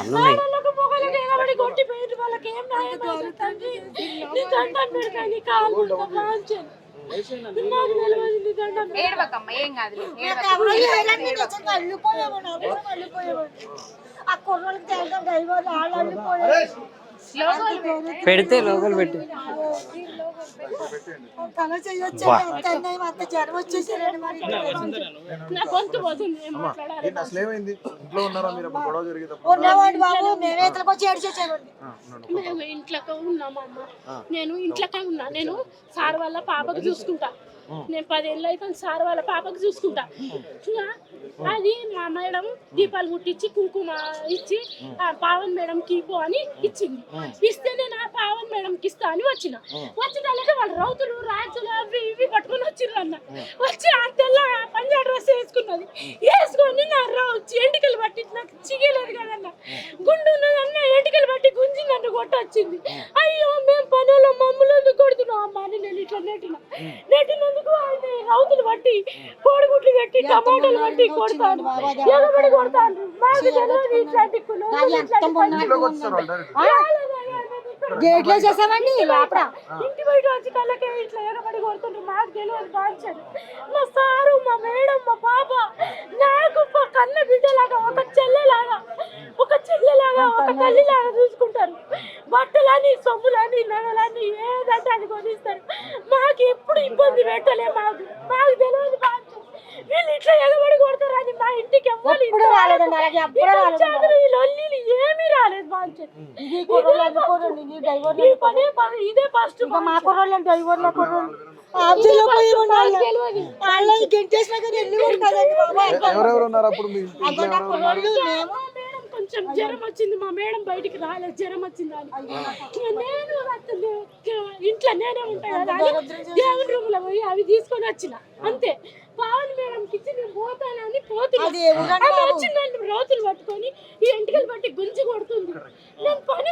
అన్నున్నాయి. ఆడోళ్ళకు మొగలకు ఎగబడి కొట్టి పోయిండ్రు. వాళ్ళకి ఏం న్యాయం అవుతుంది? నీ దండం పెడతా, నీ కాలు ముడతా కాంచెలు. నాకు తెలియదు, నీ దండం పెడతా. ఏడవకమ్మ, ఏం కాదు. ఆ కుర్రోళ్ళకి తెలియదు దైవాలు వాళ్ళు అల్లిపోయారు. పెడితే లోపల పెట్టి తల చేయొచ్చు అంత జ్వరం వచ్చేసారండి. మరి నా గొంతు పోతుంది, ఏం మాట్లాడాలి? ఉన్నవాడు బాబు మేమే ఇతలకు వచ్చి ఏడ్చేసామండి. మేము ఇంట్లోకి ఉన్నామమ్మ. నేను ఇంట్లోకే ఉన్నా. నేను సార్ వాళ్ళ పాపకు చూసుకుంటా. నేను 10 ఏళ్ళు అయితే సార్ వాళ్ళ పాపకు చూసుకుంటా. అది మా మేడం దీపాలు ముట్టించి కుంకుమ ఇచ్చి పావన్ మేడం కీపో అని ఇచ్చింది. ఇస్తే నేను ఆ పావన్ మేడంకి ఇస్తా అని వచ్చిన వాళ్ళు రౌతులు రాజులు అవి ఇవి పట్టుకొని వచ్చిర్రు అన్న. వచ్చి ఆ తెల్ల పంజాబ్ డ్రెస్ వేసుకున్నది. వేసుకొని నా ఎంటికలు పట్టి నాకు చిగలేదు కదన్న, గుండు ఉన్నదన్న ఎంటికలు పట్టి గుంజి నన్ను కొట్టొచ్చింది. అయ్యో మేము పనుల్లో మమ్మల్ని కొడుతున్నాం అమ్మ అని నేను ఇట్లా నెట్టినందుకు ఆయన రౌతులు పట్టి కోడిగుడ్లు పెట్టి టమాటాలు పట్టి కొడతాను, ఎగబడి కొడతాను. మాకు తెలియదు ఇట్లాంటి గేట్లో చేసామండి లోపల ఇంటి బయట వచ్చి కళ్ళకే ఇట్లా ఎగబడి కొడుతుండ్రు. మాకు తెలియదు బాధ్యత. మా సారు, మా మేడం, మా పాప నాకు కన్న బిడ్డలాగా, ఒక చెల్లెలాగా, ఒక తల్లిలాగా చూసుకుంటారు. బట్టలని, సొమ్ములని, నగలని ఏదంటే అది కొనిస్తారు. మాకు ఎప్పుడు ఇబ్బంది పెట్టలే. మాకు తెలియదు బాధ్యత. వీళ్ళు ఇట్లా ఎగబడి కొడతారు అని మా ఇంటికి ఎవ్వరు ఏమీ రాలేదు బాధ్యత. ఇదే ఫస్ట్ మా కుర్రోళ్ళు డ్రైవర్ల కుర్రోళ్ళు కొంచెం జ్వరం వచ్చింది. మా మేడం బయటికి రాలేదు, జ్వరం వచ్చింది అని. నేను ఇంట్లో నేనే ఉంటాను కదా అని దేవుని రూమ్ లో పోయి అవి తీసుకొని వచ్చిన అంతే. పావని మేడంకి ఇచ్చి నేను పోతానని పోతున్నా. వచ్చి నన్ను రోజులు పట్టుకొని ఈ ఎంటికలు బట్టి గుంజి కొడుతుంది. నేను పని